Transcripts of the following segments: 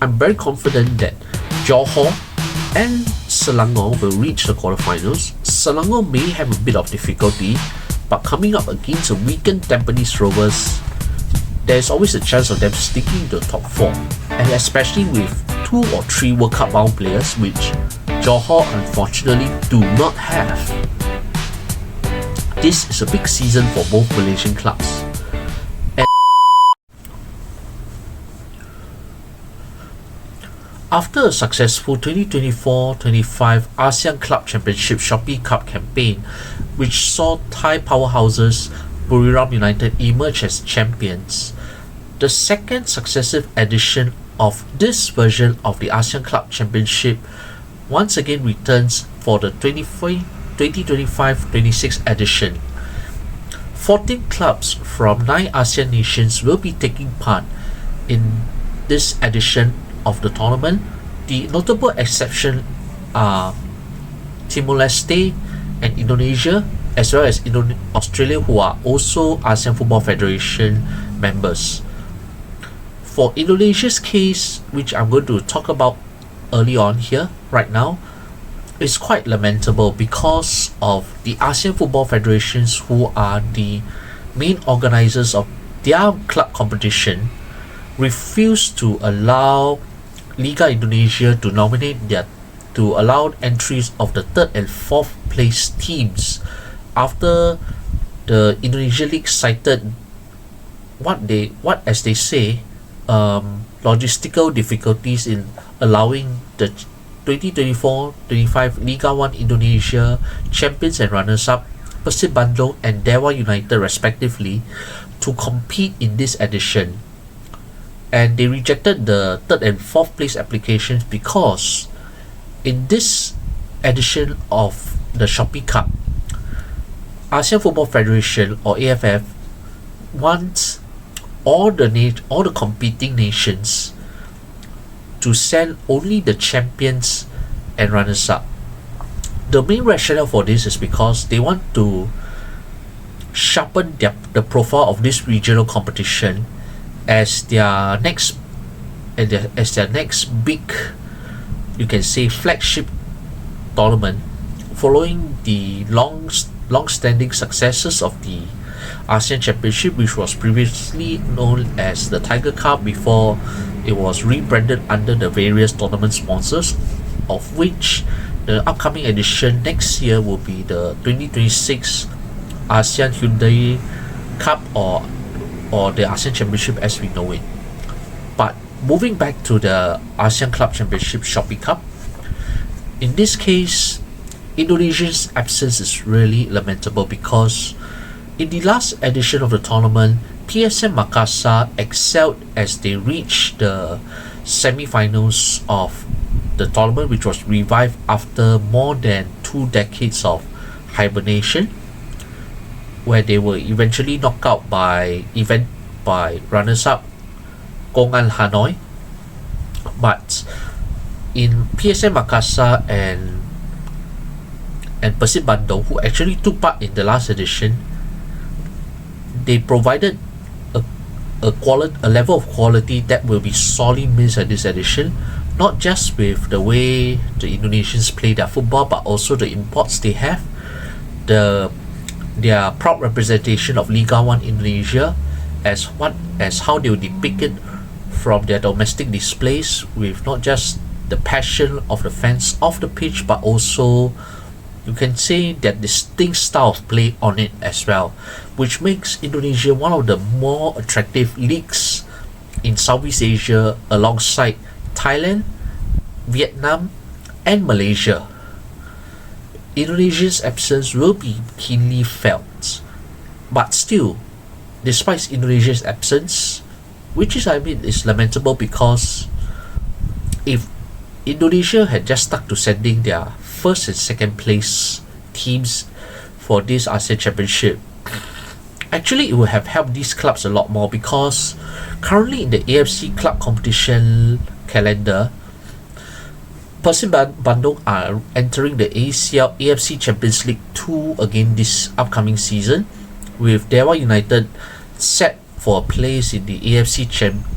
I'm very confident that Johor and Selangor will reach the quarterfinals. Selangor may have a bit of difficulty, but coming up against a weakened Tampines Rovers, there's always a chance of them sticking to the top 4, and especially with 2 or 3 World Cup bound players, which Johor unfortunately do not have. This is a big season for both Malaysian clubs. After a successful 2024-25 ASEAN Club Championship Shopee Cup campaign, which saw Thai powerhouses Buriram United emerge as champions, the second successive edition of this version of the ASEAN Club Championship once again returns for the 2025-26 edition. 14 clubs from 9 ASEAN nations will be taking part in this edition of the tournament. The notable exception are Timor-Leste and Indonesia, as well as Australia, who are also ASEAN Football Federation members. For Indonesia's case, which I'm going to talk about early on here, right now, is quite lamentable because of the ASEAN Football Federations, who are the main organizers of their club competition, refuse to allow Liga Indonesia to allow entries of the 3rd and 4th place teams after the Indonesia League cited as they say logistical difficulties in allowing the 2024-25 Liga 1 Indonesia champions and runners-up Persib Bandung and Dewa United respectively to compete in this edition. And they rejected the 3rd and 4th place applications because in this edition of the Shopee Cup, ASEAN Football Federation or AFF wants all the competing nations to send only the champions and runners-up. The main rationale for this is because they want to sharpen the profile of this regional competition as their next big, you can say, flagship tournament, following the long-standing successes of the ASEAN Championship, which was previously known as the Tiger Cup before it was rebranded under the various tournament sponsors, of which the upcoming edition next year will be the 2026 ASEAN Hyundai Cup or the ASEAN Championship as we know it. But moving back to the ASEAN Club Championship Shopee Cup, in this case, Indonesia's absence is really lamentable because in the last edition of the tournament, PSM Makassar excelled as they reached the semi-finals of the tournament, which was revived after more than 2 decades of hibernation, where they were eventually knocked out by runners-up Kongan Hanoi. But in PSM Makassar and Persib Bandung, who actually took part in the last edition, they provided a level of quality that will be sorely missed at this edition, not just with the way the Indonesians play their football, but also the imports they have, their proud representation of Liga 1 Indonesia as how they were depicted from their domestic displays, with not just the passion of the fans off the pitch, but also you can say that distinct style of play on it as well, which makes Indonesia one of the more attractive leagues in Southeast Asia alongside Thailand, Vietnam and Malaysia. Indonesia's absence will be keenly felt, but still, despite Indonesia's absence, which is lamentable, because if Indonesia had just stuck to sending their first and second place teams for this ASEAN Championship, actually it would have helped these clubs a lot more, because currently in the AFC club competition calendar, Persib Bandung are entering the AFC Champions League 2 again this upcoming season, with Dewa United set for a place in the AFC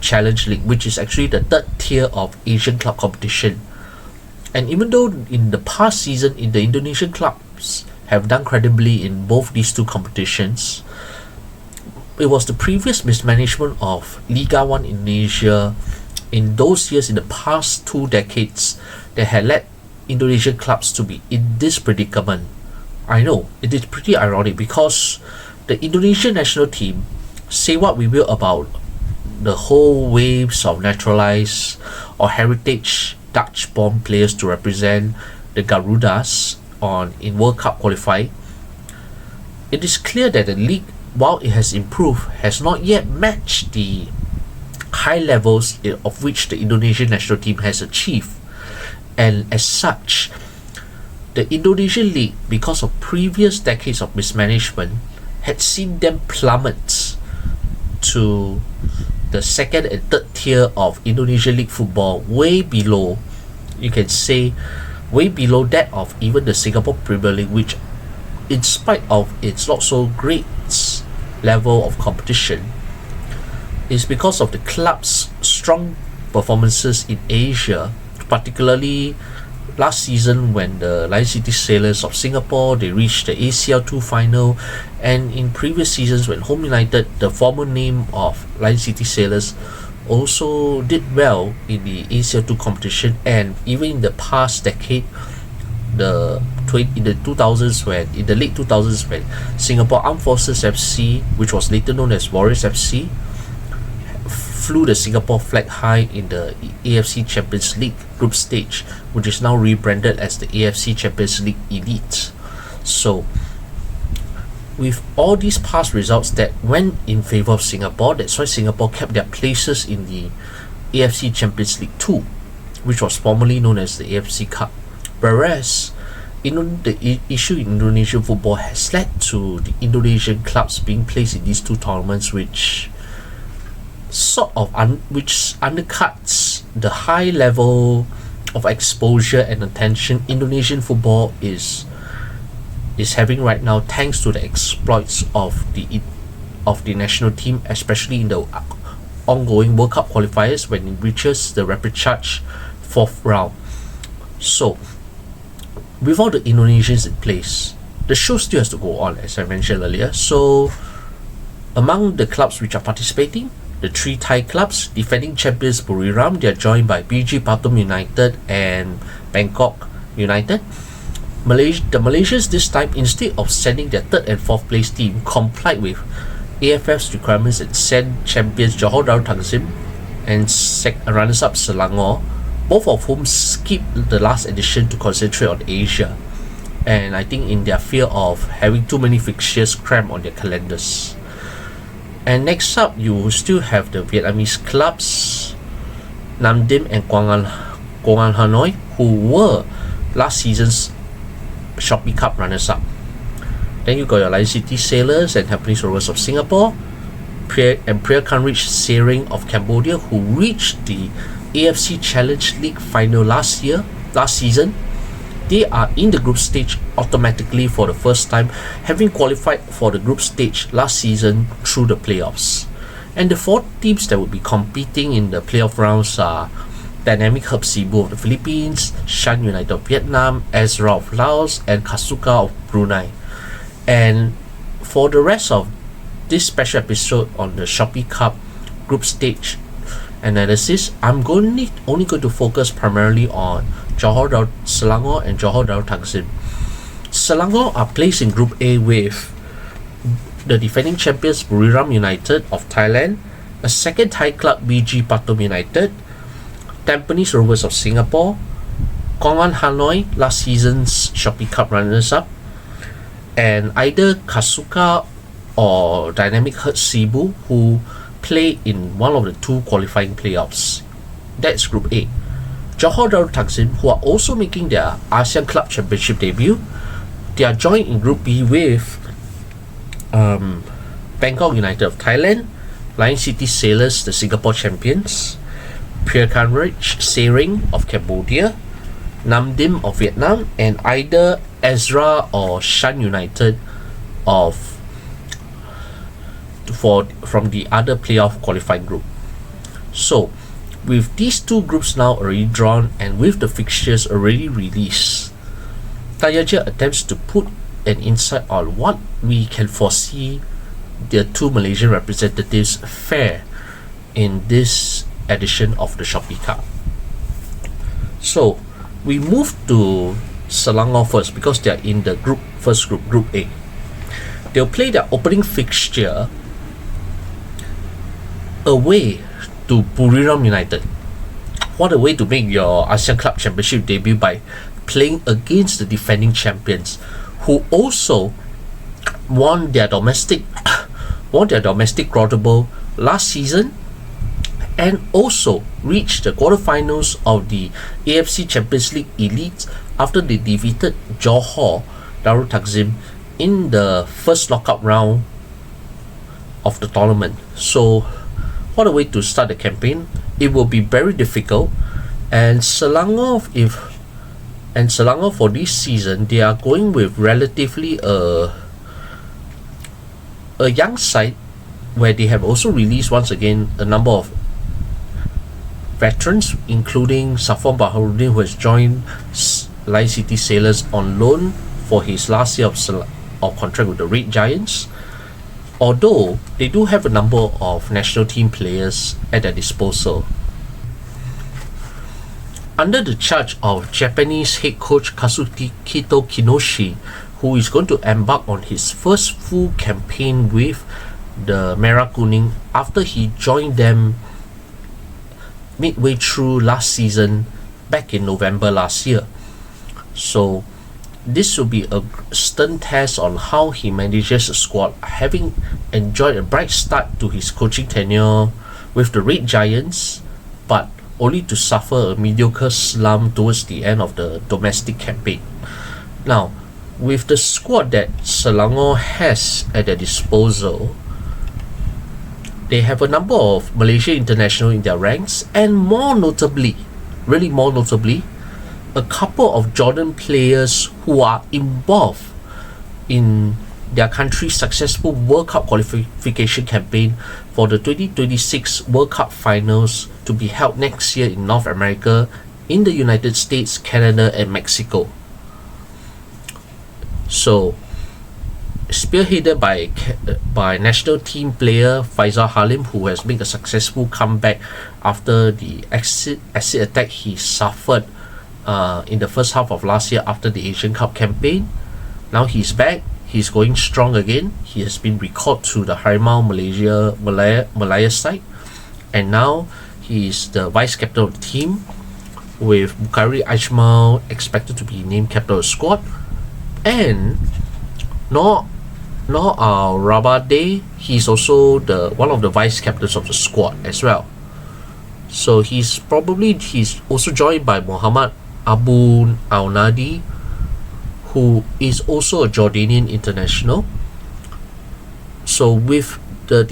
Challenge League, which is actually the third tier of Asian club competition. And even though in the past season, the Indonesian clubs have done credibly in both these two competitions, it was the previous mismanagement of Liga 1 Indonesia in those years, in the past 2 decades, that had led Indonesian clubs to be in this predicament. I know, it is pretty ironic because the Indonesian national team, say what we will about the whole waves of naturalized or heritage Dutch-born players to represent the Garudas in World Cup qualifying, it is clear that the league, while it has improved, has not yet matched the high levels of which the Indonesian national team has achieved. And as such, the Indonesian league, because of previous decades of mismanagement, had seen them plummet to the second and third tier of Indonesian league football, way below, you can say, way below that of even the Singapore Premier League, which, in spite of its not so great level of competition, is because of the club's strong performances in Asia, particularly last season when the Lion City Sailors of Singapore, they reached the ACL2 final, and in previous seasons when Home United, the former name of Lion City Sailors, also did well in the ACL2 competition. And even in the past decade, in the late 2000s when Singapore Armed Forces FC, which was later known as Warriors FC, flew the Singapore flag high in the AFC Champions League group stage, which is now rebranded as the AFC Champions League Elite. So with all these past results that went in favor of Singapore, that's why Singapore kept their places in the AFC Champions League 2, which was formerly known as the AFC Cup. Whereas the issue in Indonesian football has led to the Indonesian clubs being placed in these two tournaments, which undercuts the high level of exposure and attention Indonesian football is having right now, thanks to the exploits of the national team, especially in the ongoing World Cup qualifiers when it reaches the repechage 4th round. So with all the Indonesians in place, the show still has to go on, as I mentioned earlier. So among the clubs which are participating, the 3 Thai clubs, defending champions Buriram, they are joined by BG Pathum United and Bangkok United. The Malaysians this time, instead of sending their 3rd and 4th place team, complied with AFF's requirements and sent champions Johor Darul Takzim and runners-up Selangor, both of whom skipped the last edition to concentrate on Asia, and I think in their fear of having too many fixtures crammed on their calendars. And next up, you still have the Vietnamese clubs Nam Dinh and Quang An Hanoi, who were last season's Shopee Cup runners-up. Then you got your Lion City Sailors and Hamptonese Rovers of Singapore, Priakanrich Sering of Cambodia, who reached the AFC Challenge League final last season. They are in the group stage automatically for the first time, having qualified for the group stage last season through the playoffs. And the 4 teams that will be competing in the playoff rounds are Dynamic Herb Cebu of the Philippines, Shan United of Vietnam, Ezra of Laos, and Kasuka of Brunei. And for the rest of this special episode on the Shopee Cup group stage analysis, I'm only going to focus primarily on Selangor and Johor Darul Takzim. Selangor are placed in Group A with the defending champions Buriram United of Thailand, a second Thai club BG Pathum United, Tampines Rovers of Singapore, Quang An Hanoi, last season's Shopee Cup runners-up, and either Kasuka or Dynamic Herb Cebu, who play in one of the 2 qualifying playoffs. That's Group A. Johor Darul Takzim, who are also making their ASEAN Club Championship debut, they are joined in Group B with Bangkok United of Thailand, Lion City Sailors, the Singapore champions, Priakanrich Sering of Cambodia, Nam Dinh of Vietnam, and either Ezra or Shan United of from the other playoff qualifying group. So with these two groups now already drawn and with the fixtures already released, Tayaja attempts to put an insight on what we can foresee the two Malaysian representatives fare in this edition of the Shopee Cup. So we move to Selangor first because they are in the first group, Group A. They'll play their opening fixture away to Buriram United. What a way to make your ASEAN Club Championship debut by playing against the defending champions, who also won their domestic quadruple last season and also reached the quarterfinals of the AFC Champions League Elite after they defeated Johor Darul Takzim in the first knockout round of the tournament. So what a way to start the campaign. It will be very difficult, and Selangor for this season, they are going with relatively a young side where they have also released once again a number of veterans, including Safwan Baharudin, who has joined Lai City Sailors on loan for his last year of contract with the Red Giants. Although they do have a number of national team players at their disposal. Under the charge of Japanese head coach Kazuhito Kinoshi, who is going to embark on his first full campaign with the Merah Kuning after he joined them midway through last season back in November last year. So this will be a stern test on how he manages a squad, having enjoyed a bright start to his coaching tenure with the Red Giants, but only to suffer a mediocre slump towards the end of the domestic campaign. Now, with the squad that Selangor has at their disposal, they have a number of Malaysia international in their ranks, and more notably, a couple of Jordan players who are involved in their country's successful World Cup qualification campaign for the 2026 World Cup finals to be held next year in North America, in the United States, Canada, and Mexico. So, spearheaded by national team player Faisal Halim, who has made a successful comeback after the acid attack he suffered in the first half of last year after the Asian Cup campaign. Now he's back, he's going strong again. He has been recalled to the Harimau Malaya side, and now he is the vice captain of the team, with Bukhari Ajmal expected to be named captain of the squad, and Noor Rabade, he's also one of the vice captains of the squad as well. So he's also joined by Muhammad Abu Al-Nadi, who is also a Jordanian international. So with two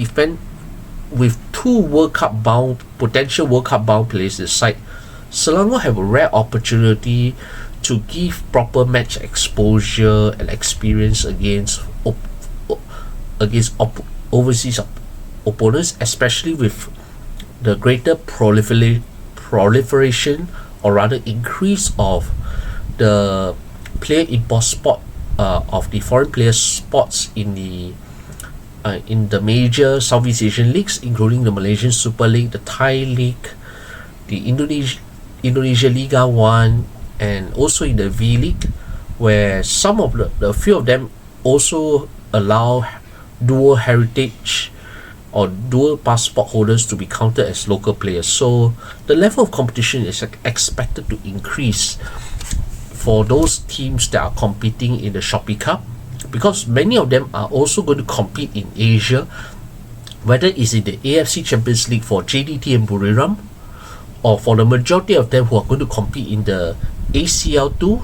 potential World Cup bound players aside, Selangor have a rare opportunity to give proper match exposure and experience against overseas opponents, especially with the greater proliferation, or rather increase, of the player import spot of the foreign players spots in the major Southeast Asian leagues, including the Malaysian Super League, the Thai League, the Indonesia Liga 1, and also in the V League, where some of the few of them also allow dual heritage or dual passport holders to be counted as local players. So the level of competition is expected to increase for those teams that are competing in the Shopee Cup, because many of them are also going to compete in Asia, whether it's in the AFC Champions League for JDT and Buriram, or for the majority of them who are going to compete in the ACL2,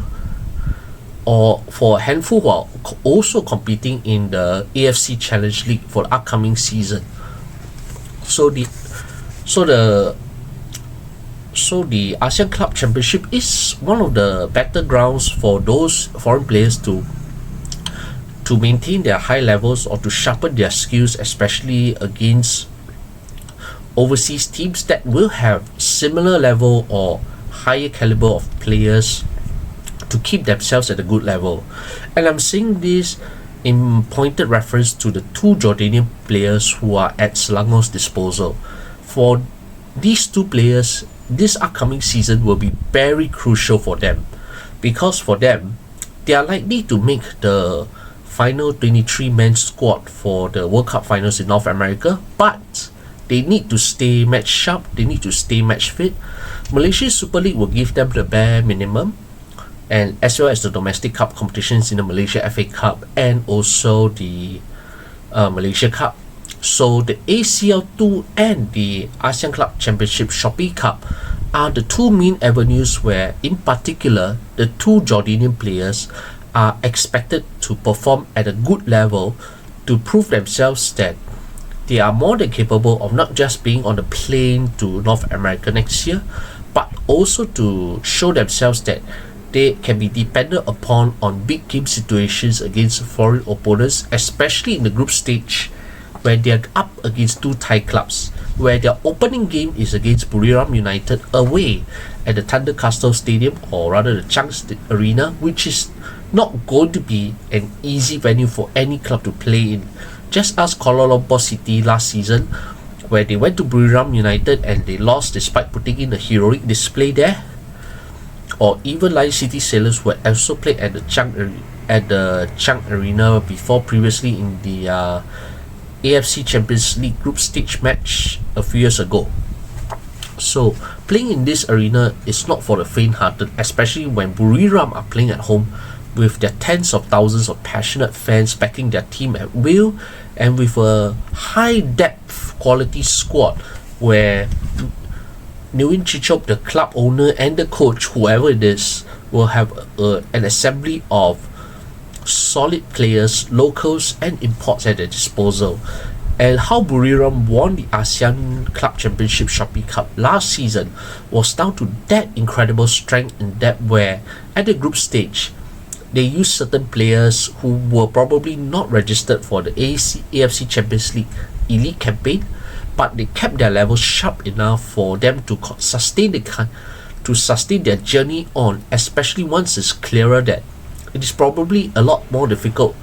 or for a handful who are also competing in the AFC Challenge League for the upcoming season. So the ASEAN Club Championship is one of the better grounds for those foreign players to to maintain their high levels or to sharpen their skills, especially against overseas teams that will have similar level or higher caliber of players, to keep themselves at a good level. And I'm saying this in pointed reference to the two Jordanian players who are at Selangor's disposal. For these two players, this upcoming season will be very crucial for them, because for them, they are likely to make the final 23-man squad for the World Cup finals in North America, but they need to stay match sharp, they need to stay match fit. Malaysia Super League will give them the bare minimum, and as well as the domestic cup competitions in the Malaysia FA Cup and also the Malaysia Cup. So the ACL2 and the ASEAN Club Championship Shopee Cup are the two main avenues where, in particular, the two Jordanian players are expected to perform at a good level to prove themselves that they are more than capable of not just being on the plane to North America next year, but also to show themselves that they can be depended upon on big game situations against foreign opponents, especially in the group stage where they are up against two Thai clubs, where their opening game is against Buriram United away at the Thunder Castle Stadium, or rather the Chang Arena, which is not going to be an easy venue for any club to play in. Just ask Kuala Lumpur City last season, where they went to Buriram United and they lost despite putting in a heroic display there. Or even Lion City Sailors, who had also played at the Chang Arena before, previously in the AFC Champions League group stage match a few years ago. So playing in this arena is not for the faint-hearted, especially when Buriram are playing at home with their tens of thousands of passionate fans backing their team at will, and with a high depth quality squad where Nguyen Chichop, the club owner, and the coach, whoever it is, will have an assembly of solid players, locals and imports at their disposal. And how Buriram won the ASEAN Club Championship Shopee Cup last season was down to that incredible strength and depth, where at the group stage they used certain players who were probably not registered for the AFC Champions League elite campaign, but they kept their levels sharp enough for them to sustain their journey on, especially once it's clearer that it is probably a lot more difficult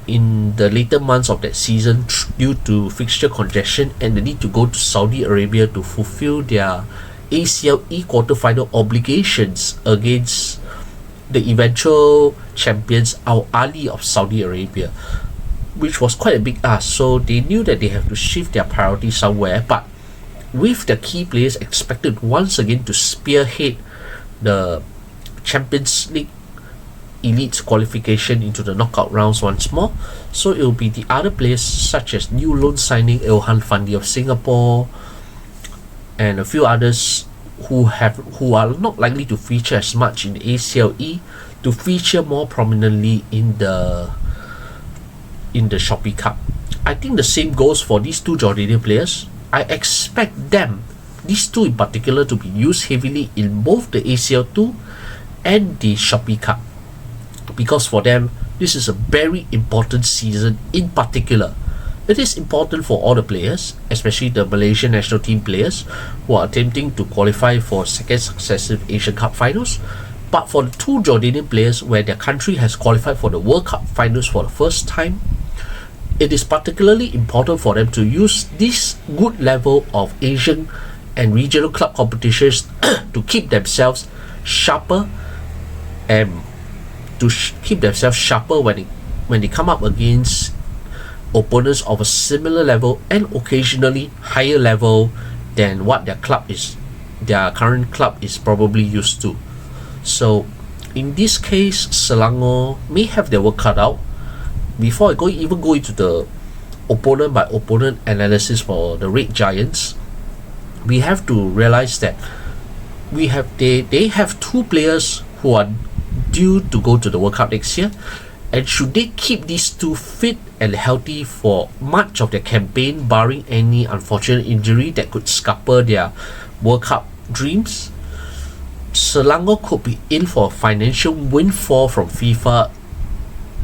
in the later months of that season due to fixture congestion and the need to go to Saudi Arabia to fulfill their ACLE quarterfinal obligations against the eventual champions Al Ali of Saudi Arabia, which was quite a big ask. So they knew that they have to shift their priority somewhere, but with the key players expected once again to spearhead the Champions League elite qualification into the knockout rounds once more, so it will be the other players such as new loan signing Ilhan Fandi of Singapore and a few others who are not likely to feature as much in the ACLE to feature more prominently in the Shopee Cup. I think the same goes for these two Jordanian players. I expect them, these two in particular, to be used heavily in both the ACL2 and the Shopee Cup, because for them this is a very important season. In particular, it is important for all the players, especially the Malaysian national team players who are attempting to qualify for second successive Asian Cup finals. But for the two Jordanian players where their country has qualified for the World Cup finals for the first time, it is particularly important for them to use this good level of Asian and regional club competitions to keep themselves sharper, and to keep themselves sharper when they come up against opponents of a similar level and occasionally higher level than what their current club is probably used to. So in this case, Selangor may have their work cut out. Before I even go into the opponent by opponent analysis for the Red Giants, we have to realize that they have two players who are due to go to the World Cup next year, and should they keep these two fit and healthy for much of their campaign, barring any unfortunate injury that could scupper their World Cup dreams, Selangor could be in for a financial windfall from FIFA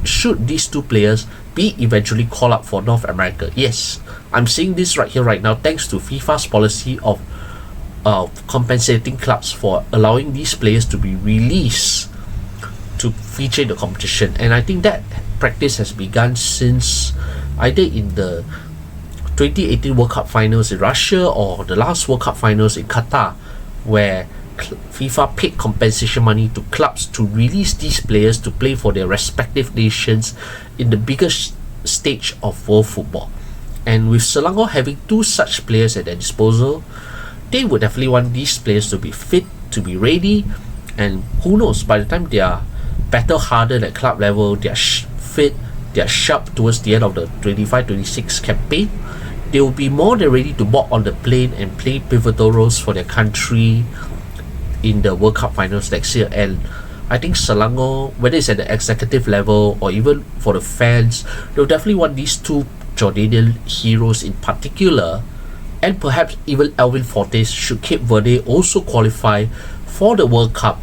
should these two players be eventually called up for North America. Yes, I'm saying this right here right now thanks to FIFA's policy of compensating clubs for allowing these players to be released to feature in the competition. And I think that practice has begun since either in the 2018 World Cup finals in Russia or the last World Cup finals in Qatar, where FIFA paid compensation money to clubs to release these players to play for their respective nations in the biggest stage of world football. And with Selangor having two such players at their disposal, they would definitely want these players to be fit, to be ready, and who knows, by the time they are battle hardened at club level, they are fit, they are sharp towards the end of the 25-26 campaign, they will be more than ready to walk on the plane and play pivotal roles for their country in the World Cup finals next year. And I think Selangor, whether it's at the executive level or even for the fans, they'll definitely want these two Jordanian heroes in particular, and perhaps even Alvin Fortes, should Cape Verde also qualify for the World Cup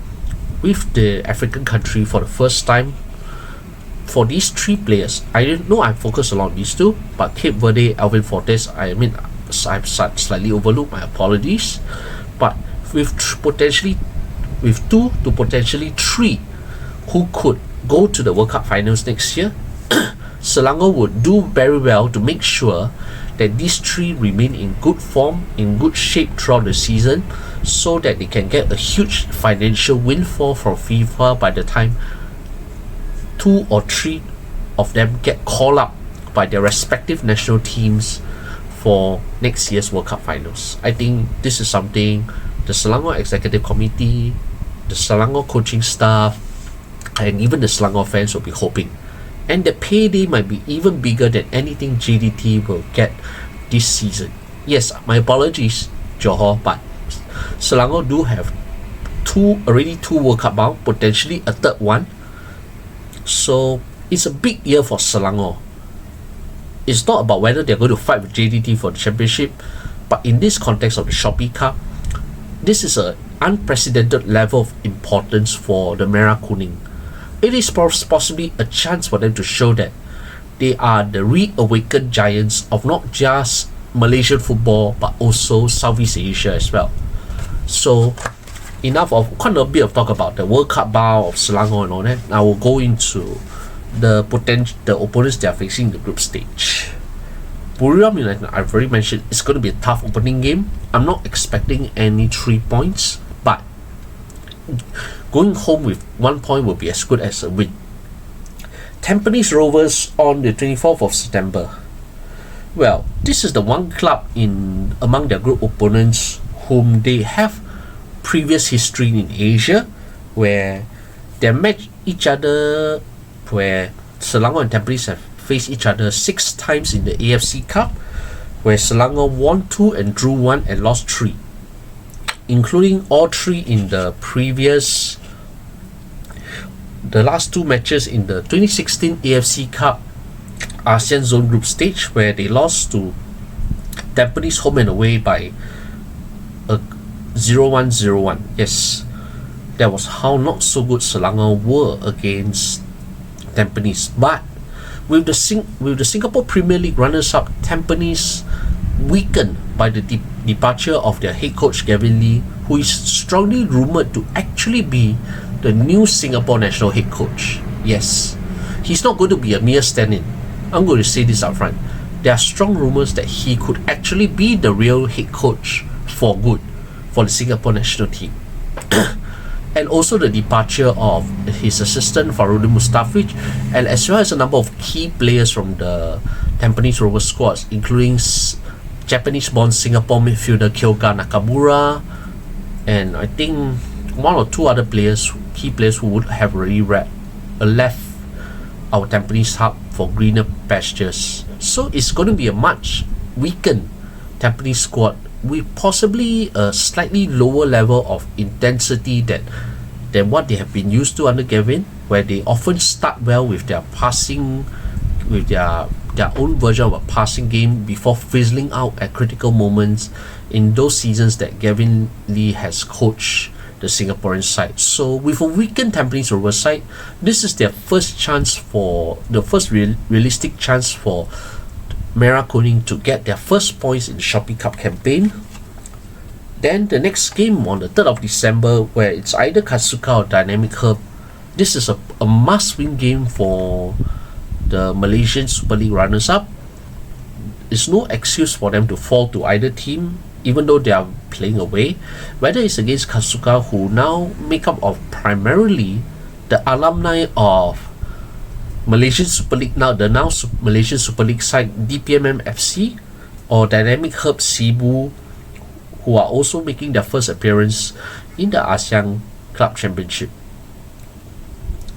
with the African country for the first time. For these three players, I didn't know I focused a lot on these two, but Cape Verde, Alvin Fortes, I've slightly overlooked, my apologies. But with two to potentially three who could go to the World Cup finals next year, Selangor would do very well to make sure that these three remain in good form, in good shape throughout the season, so that they can get a huge financial windfall from FIFA by the time two or three of them get called up by their respective national teams for next year's World Cup finals. I think this is something the Selangor Executive Committee, the Selangor coaching staff, and even the Selangor fans will be hoping. And the payday might be even bigger than anything JDT will get this season. Yes, my apologies, Johor, but Selangor do have already two World Cup bound, potentially a third one. So it's a big year for Selangor. It's not about whether they're going to fight with JDT for the championship, but in this context of the Shopee Cup, this is an unprecedented level of importance for the Merah Kuning. It is possibly a chance for them to show that they are the reawakened giants of not just Malaysian football but also Southeast Asia as well. So enough of quite a bit of talk about the World Cup bound of Selangor and all that. I will go into the opponents they are facing in the group stage. Buriram United, I've already mentioned, it's going to be a tough opening game. I'm not expecting any 3 points, but going home with 1 point will be as good as a win. Tampines Rovers on the 24th of September. Well, this is the one club in among their group opponents whom they have previous history in Asia, where they match each other, where Selangor and Tampines have faced each other 6 times in the AFC Cup, where Selangor won 2 and drew 1 and lost 3, including all 3 in the last 2 matches in the 2016 AFC Cup ASEAN Zone Group Stage, where they lost to Tampines home and away by a 0-1. Yes, that was how not so good Selangor were against Tampines. But with the Singapore Premier League runners-up, Tampines weakened by the departure of their head coach Gavin Lee, who is strongly rumoured to actually be the new Singapore national head coach. Yes, he's not going to be a mere stand-in. I'm going to say this up front. There are strong rumours that he could actually be the real head coach for good for the Singapore national team. And also the departure of his assistant Farudin Mustafic, and as well as a number of key players from the Tampines Rovers squads, including Japanese-born Singapore midfielder Kyoga Nakamura, and I think 1 or 2 other key players who would have already left our Tampines hub for greener pastures. So it's going to be a much weakened Tampines squad with possibly a slightly lower level of intensity than what they have been used to under Gavin, where they often start well with their passing, with their own version of a passing game before fizzling out at critical moments in those seasons that Gavin Lee has coached the Singaporean side. So with a weakened Tampines Rovers side, this is their first chance for the first realistic chance for Merah Kuning to get their first points in the Shopee Cup campaign. Then the next game on the 3rd of December, where it's either Katsuka or Dynamic Herb. This is a must-win game for the Malaysian Super League runners-up. There's no excuse for them to fall to either team, even though they are playing away. Whether it's against Katsuka, who now make up of primarily the alumni of Malaysian Super League, Malaysian Super League side DPMM FC, or Dynamic Herb Cebu, who are also making their first appearance in the ASEAN Club Championship.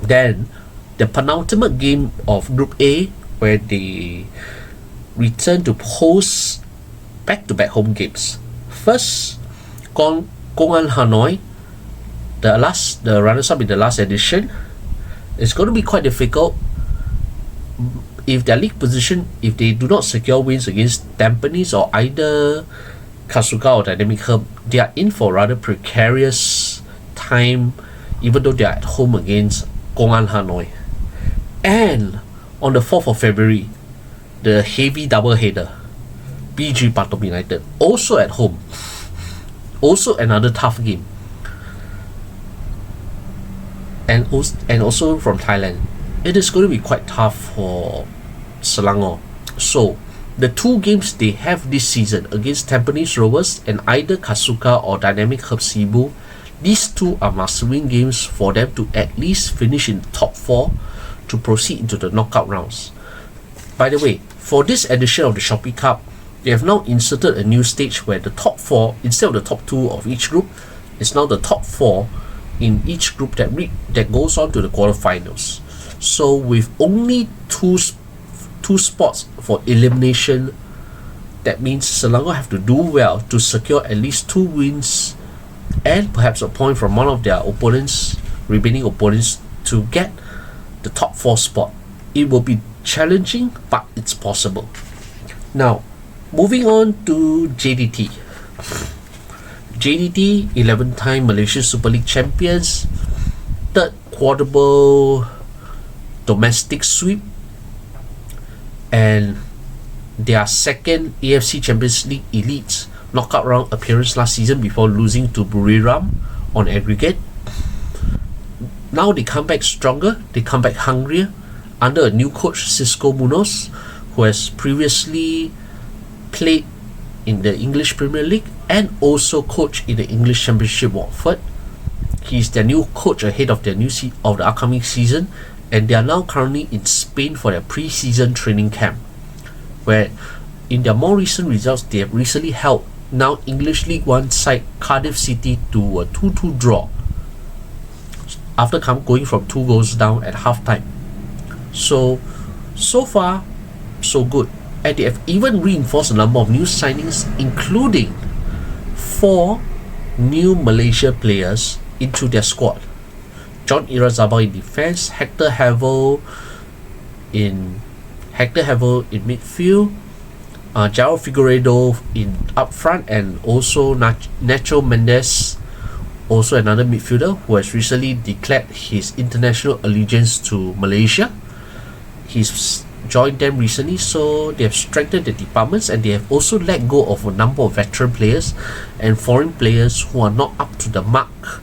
Then, the penultimate game of Group A, where they return to host back-to-back home games. First, Công An Hà Nội, the runners-up in the last edition. It's going to be quite difficult. If their league position, if they do not secure wins against Tampines or either Katsuka or Dynamic Herb, they are in for rather precarious time, even though they are at home against Công An Hà Nội. And on the 4th of February, the heavy doubleheader, BG Pathum United, also at home. Also another tough game. And also from Thailand. It is going to be quite tough for Selangor. So, the two games they have this season against Tampines Rovers and either Katsuka or Dynamic Herb Cebu, these two are must-win games for them to at least finish in the top 4 to proceed into the knockout rounds. By the way, for this edition of the Shopee Cup, they have now inserted a new stage where the top 4, instead of the top 2 of each group, is now the top 4 in each group that goes on to the quarterfinals. So with only two spots for elimination, that means Selangor have to do well to secure at least 2 wins and perhaps a point from one of their remaining opponents to get the top 4 spot. It will be challenging, but it's possible. Now, moving on to JDT. JDT, 11-time Malaysian Super League champions, third quadruple domestic sweep, and their second AFC Champions League Elite knockout round appearance last season before losing to Buriram on aggregate. Now they come back stronger, they come back hungrier under a new coach, Cisco Munoz, who has previously played in the English Premier League and also coached in the English Championship Watford. He's their new coach ahead of the upcoming season, and they are now currently in Spain for their pre-season training camp, where in their more recent results they have recently held now English League One side Cardiff City to a 2-2 draw after going from 2 goals down at halftime. So far so good, and they have even reinforced a number of new signings, including 4 new Malaysia players into their squad. John Irazabal in defense, Hector Havel in midfield, Jao Figueiredo in up front, and also Nacho Mendes, also another midfielder who has recently declared his international allegiance to Malaysia. He's joined them recently, so they have strengthened the departments, and they have also let go of a number of veteran players and foreign players who are not up to the mark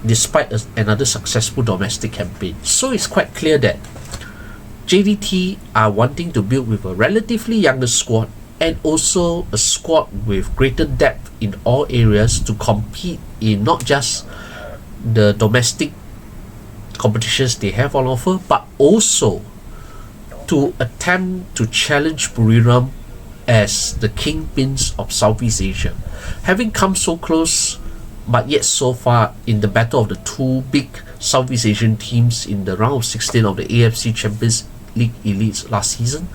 despite another successful domestic campaign. So it's quite clear that JDT are wanting to build with a relatively younger squad and also a squad with greater depth in all areas to compete in not just the domestic competitions they have on offer, but also to attempt to challenge Buriram as the kingpins of Southeast Asia. Having come so close but yet so far in the battle of the 2 big Southeast Asian teams in the round of 16 of the AFC Champions League Elites last season,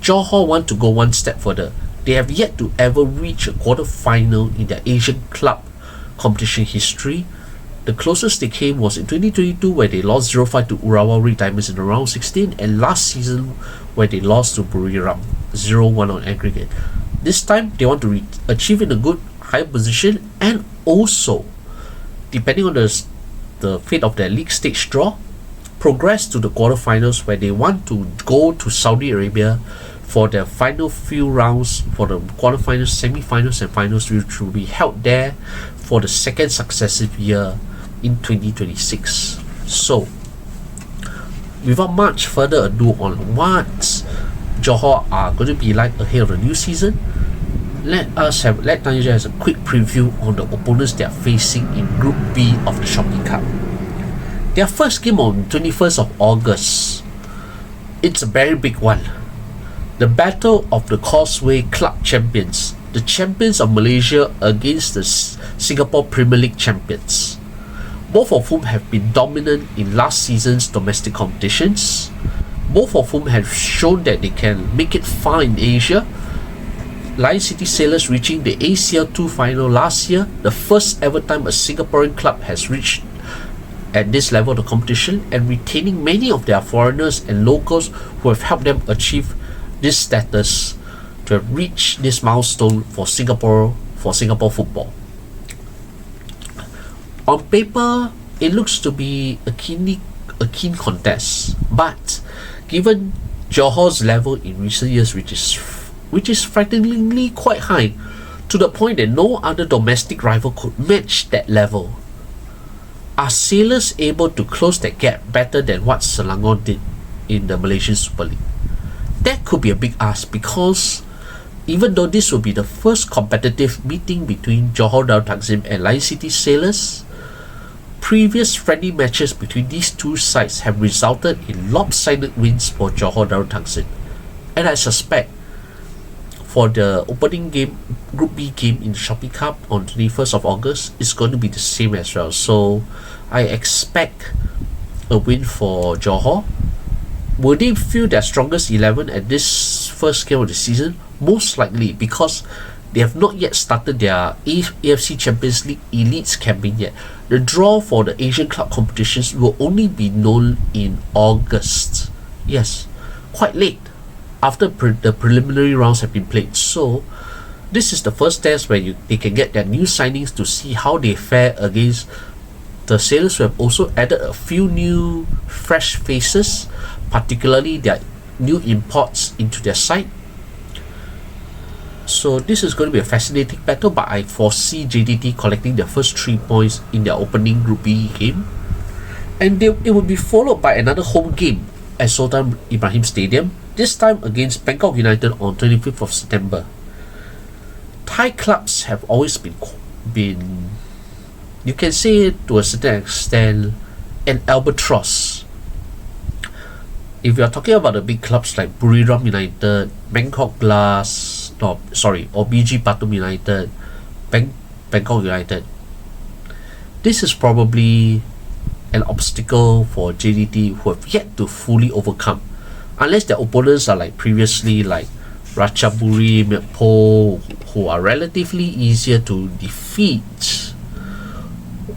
Johor want to go one step further. They have yet to ever reach a quarter-final in their Asian club competition history. The closest they came was in 2022, where they lost 0-5 to Urawa Red Diamonds in the round 16, and last season where they lost to Buriram 0-1 on aggregate. This time they want to achieve in a good high position and also depending on the fate of their league stage draw, progress to the quarterfinals where they want to go to Saudi Arabia for the final few rounds for the quarterfinals, semi-finals and finals, which will be held there for the second successive year in 2026. So, without much further ado on what Johor are going to be like ahead of the new season, let Indonesia has a quick preview on the opponents they are facing in Group B of the Shopee Cup. Their first game on 21st of August, it's a very big one. The Battle of the Causeway Club Champions, the champions of Malaysia against the Singapore Premier League champions, both of whom have been dominant in last season's domestic competitions, both of whom have shown that they can make it far in Asia. Lion City Sailors reaching the ACL2 final last year, the first ever time a Singaporean club has reached at this level of the competition, and retaining many of their foreigners and locals who have helped them achieve this status to have reached this milestone for Singapore football. On paper, it looks to be a keen contest, but given Johor's level in recent years, which is frighteningly quite high, to the point that no other domestic rival could match that level, are Sailors able to close that gap better than what Selangor did in the Malaysian Super League? That could be a big ask, because even though this will be the first competitive meeting between Johor Darul Takzim and Lion City Sailors, previous friendly matches between these two sides have resulted in lopsided wins for Johor Darul Takzim. And I suspect for the opening game, Group B game in the Shopee Cup on 21st of August, it's going to be the same as well. So I expect a win for Johor. Will they feel their strongest 11 at this first game of the season? Most likely, because they have not yet started their AFC Champions League Elites campaign yet. The draw for the Asian club competitions will only be known in August. Yes, quite late, after the preliminary rounds have been played. So this is the first test where they can get their new signings to see how they fare against the Sailors, who have also added a few new fresh faces, particularly their new imports into their side. So this is going to be a fascinating battle, but I foresee JDT collecting their first 3 points in their opening Group B game, and it will be followed by another home game at Sultan Ibrahim Stadium, this time against Bangkok United on 25th of September. Thai clubs have always been, you can say to a certain extent, an albatross. If you are talking about the big clubs like Buriram United, Bangkok Glass, or BG Patum United, Bangkok United, this is probably an obstacle for JDT who have yet to fully overcome, unless their opponents are like previously, like Ratchaburi, Myeongpo, who are relatively easier to defeat,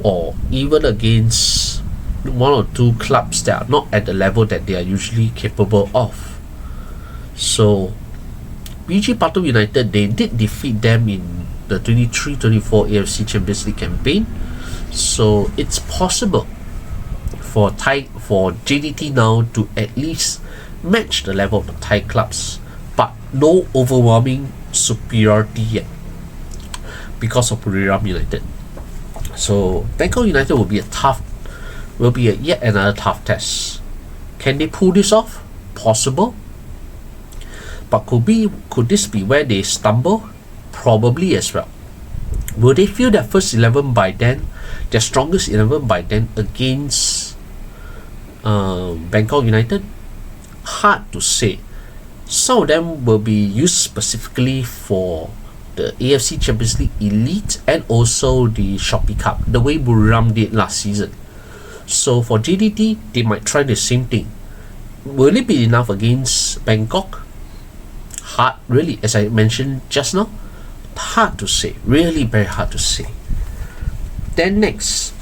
or even against one or two clubs that are not at the level that they are usually capable of. So BG Patum United, they did defeat them in the 23-24 AFC Champions League campaign, so it's possible for JDT now to at least match the level of the Thai clubs, but no overwhelming superiority yet because of Buriram United. So Bangkok United will be yet another tough test. Can they pull this off? Possible. But could this be where they stumble? Probably as well. Will they feel their first 11 by then, their strongest 11 by then against Bangkok United? Hard to say. Some of them will be used specifically for the AFC Champions League Elite and also the Shopee Cup, the way Buriram did last season. So for JDT, they might try the same thing. Will it be enough against Bangkok? Hard, really, as I mentioned just now, hard to say. Really very hard to say. Then next,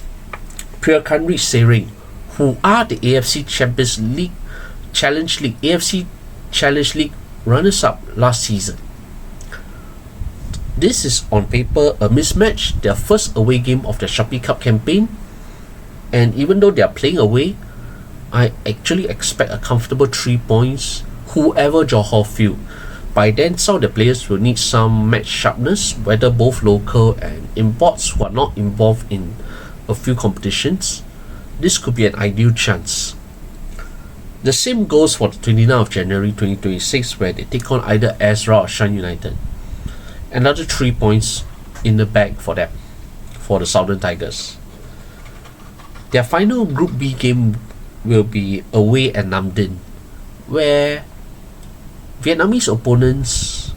Purakanri Sering, who are the AFC Champions League AFC Challenge League runners-up last season. This is on paper a mismatch, their first away game of the Shopee Cup campaign, and even though they are playing away, I actually expect a comfortable 3 points, whoever Johor field. By then, some of the players will need some match sharpness, whether both local and imports who are not involved in a few competitions. This could be an ideal chance. The same goes for the 29th of January 2026, where they take on either Ezra or Shan United. Another 3 points in the bag for them, for the Southern Tigers. Their final Group B game will be away at Nam Dinh, where Vietnamese opponents,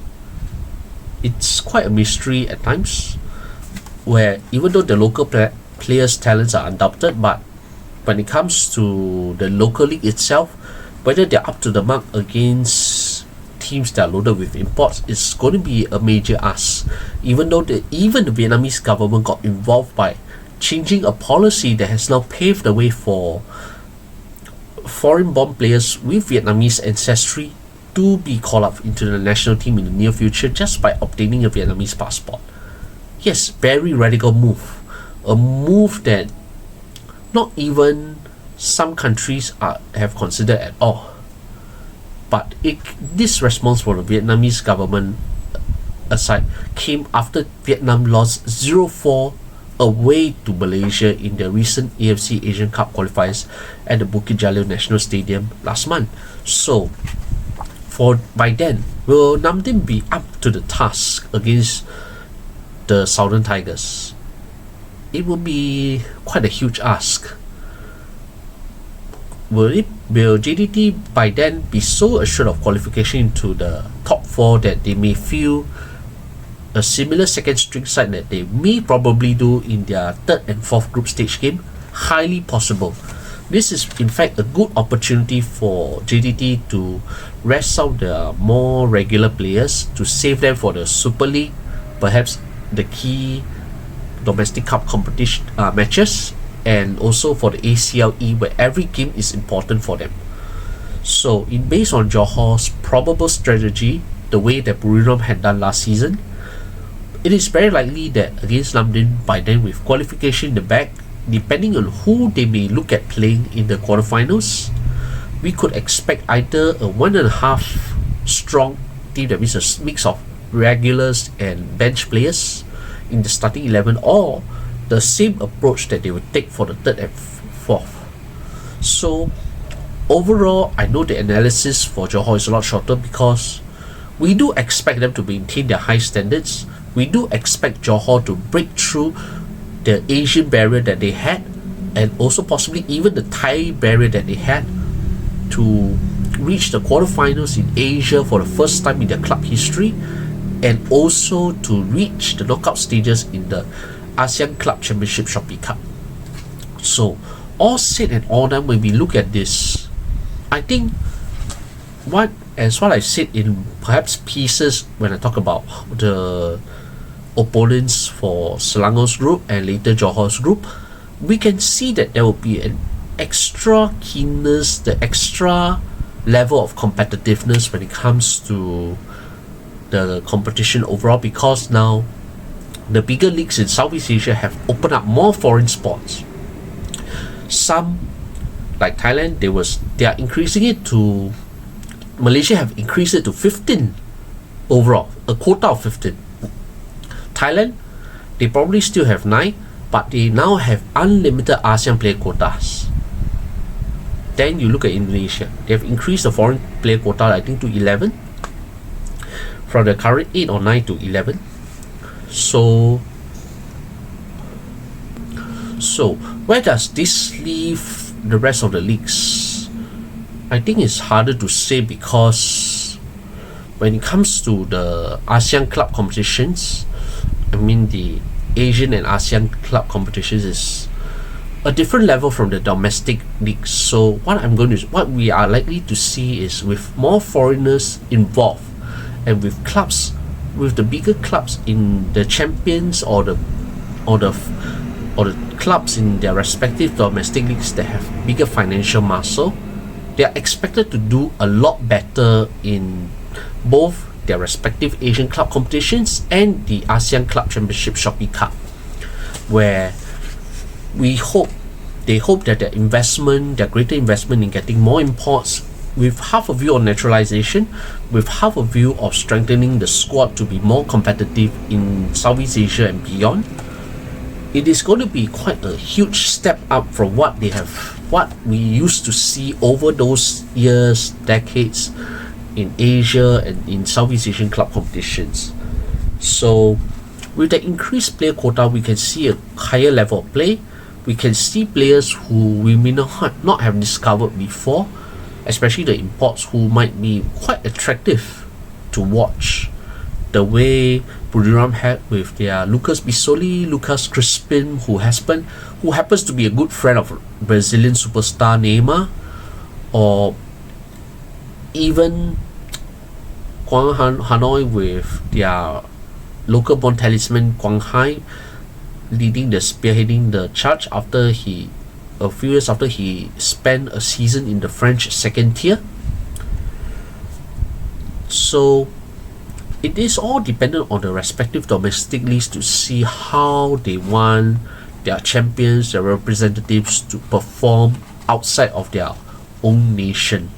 it's quite a mystery at times, where even though the local players' talents are undoubted, but when it comes to the local league itself, whether they're up to the mark against teams that are loaded with imports, is going to be a major ask. Even though even the Vietnamese government got involved by changing a policy that has now paved the way for foreign-born players with Vietnamese ancestry to be called up into the national team in the near future just by obtaining a Vietnamese passport. Yes, very radical move. A move that not even some countries have considered at all. But this response from the Vietnamese government aside came after Vietnam lost 0-4 away to Malaysia in the recent AFC Asian Cup qualifiers at the Bukit Jalil National Stadium last month. So, by then, will Nam Dinh be up to the task against the Southern Tigers? It will be quite a huge ask. Will JDT by then be so assured of qualification into the top 4 that they may feel a similar second string side that they may probably do in their third and fourth group stage game? Highly possible. This is in fact a good opportunity for JDT to rest some of their more regular players to save them for the Super League, perhaps the key domestic cup competition matches, and also for the ACLE, where every game is important for them. So, based on Johor's probable strategy, the way that Buriram had done last season, it is very likely that against Nam Dinh, by then with qualification in the bag, depending on who they may look at playing in the quarterfinals, we could expect either a 1.5 strong team, that means a mix of regulars and bench players in the starting 11, or the same approach that they would take for the third and fourth. So overall, I know the analysis for Johor is a lot shorter because we do expect them to maintain their high standards. We do expect Johor to break through the Asian barrier that they had, and also possibly even the Thai barrier that they had, to reach the quarterfinals in Asia for the first time in their club history, and also to reach the knockout stages in the ASEAN Club Championship Shopee Cup. So, all said and all done, when we look at this, I think what I said in perhaps pieces when I talk about the opponents for Selangor's group and later Johor's group, we can see that there will be an extra keenness, the extra level of competitiveness when it comes to the competition overall, because now the bigger leagues in Southeast Asia have opened up more foreign sports. Some, like Thailand, they are increasing it to, Malaysia have increased it to 15 overall, a quota of 15. Thailand, they probably still have 9, but they now have unlimited ASEAN player quotas. Then you look at Indonesia, they have increased the foreign player quota, I think, to 11, from the current 8 or 9 to 11. So where does this leave the rest of the leagues? I think it's harder to say, because when it comes to the ASEAN club competitions, I mean the Asian and ASEAN club competitions is a different level from the domestic leagues. So what we are likely to see is, with more foreigners involved, and with the bigger clubs in the champions or the clubs in their respective domestic leagues that have bigger financial muscle, they are expected to do a lot better in both their respective Asian club competitions and the ASEAN Club Championship Shopee Cup, where they hope that their greater investment in getting more imports, with half a view on naturalization, with half a view of strengthening the squad to be more competitive in Southeast Asia and beyond, it is going to be quite a huge step up from what we used to see over those years, decades in Asia and in Southeast Asian club competitions. So with the increased player quota, we can see a higher level of play. We can see players who we may not have discovered before, especially the imports, who might be quite attractive to watch. The way Buriram had with their Lucas Bisoli, Lucas Crispin, who happens to be a good friend of Brazilian superstar Neymar, or even Quang Hanoi with their local born talisman Quang Hai, spearheading the charge a few years after he spent a season in the French second tier. So it is all dependent on the respective domestic leagues to see how they want their champions, their representatives to perform outside of their own nation.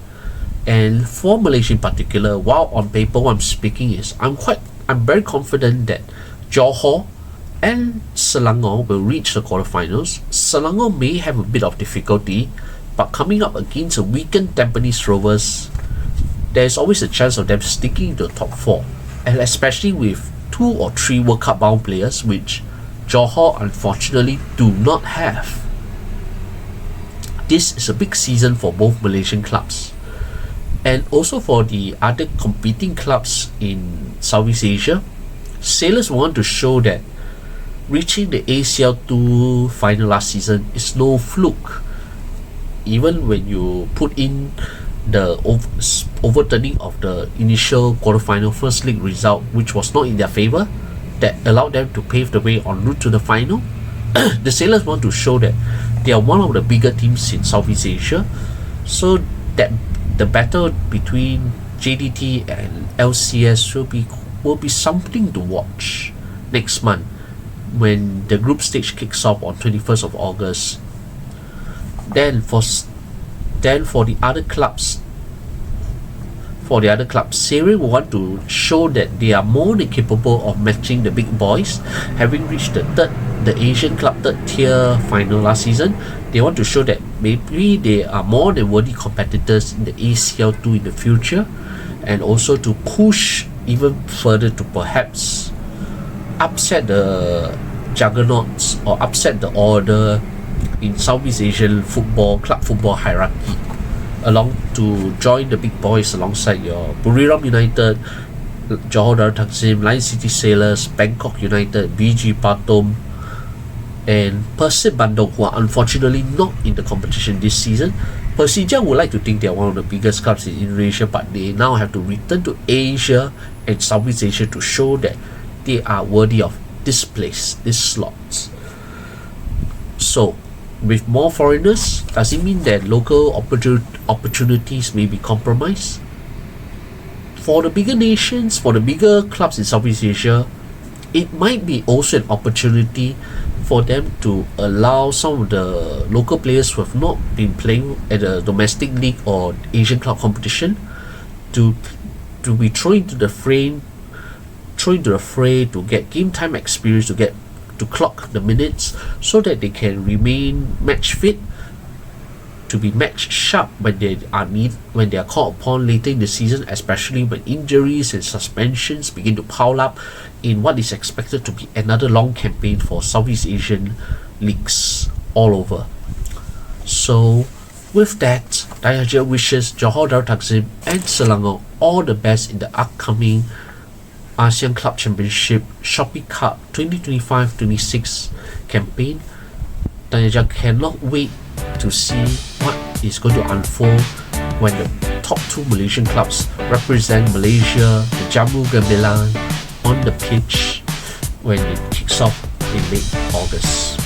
And for Malaysia in particular, while on paper what I'm speaking is I'm very confident that Johor and Selangor will reach the quarterfinals. Selangor may have a bit of difficulty, but coming up against a weakened Tampines Rovers, there's always a chance of them sticking to the top 4, and especially with 2 or 3 World Cup bound players, which Johor unfortunately do not have. This is a big season for both Malaysian clubs, and also for the other competing clubs in Southeast Asia. Sailors want to show that reaching the ACL2 final last season is no fluke. Even when you put in the overturning of the initial quarterfinal first league result, which was not in their favor, that allowed them to pave the way en route to the final, the Sailors want to show that they are one of the bigger teams in Southeast Asia, so that the battle between JDT and LCS will be something to watch next month, when the group stage kicks off on 21st of August. Then for the other clubs, Seri will want to show that they are more than capable of matching the big boys, having reached the Asian Club third tier final last season. They want to show that maybe they are more than worthy competitors in the ACL2 in the future, and also to push even further to perhaps upset the juggernauts or upset the order in Southeast Asian club football hierarchy, along to join the big boys alongside your Buriram United, Johor Darul Takzim, Lion City Sailors, Bangkok United, BG Patom, and Persib Bandung, who are unfortunately not in the competition this season. Persija would like to think they are one of the biggest clubs in Indonesia, but they now have to return to Asia and Southeast Asia to show that they are worthy of this place, this slot. So, with more foreigners, does it mean that local opportunities may be compromised? For the bigger nations, for the bigger clubs in Southeast Asia, it might be also an opportunity for them to allow some of the local players who have not been playing at a domestic league or Asian club competition to be thrown into the fray, to get game time experience, to clock the minutes, so that they can remain match fit, to be match sharp when they are called upon later in the season, especially when injuries and suspensions begin to pile up in what is expected to be another long campaign for Southeast Asian leagues all over. So with that, Dayajia wishes Johor Darul Takzim and Selangor all the best in the upcoming ASEAN Club Championship Shopee Cup 2025-26 campaign. Dayajia cannot wait to see what is going to unfold when the top 2 Malaysian clubs represent Malaysia, the Jammu Gemilang, on the pitch when it kicks off in late August.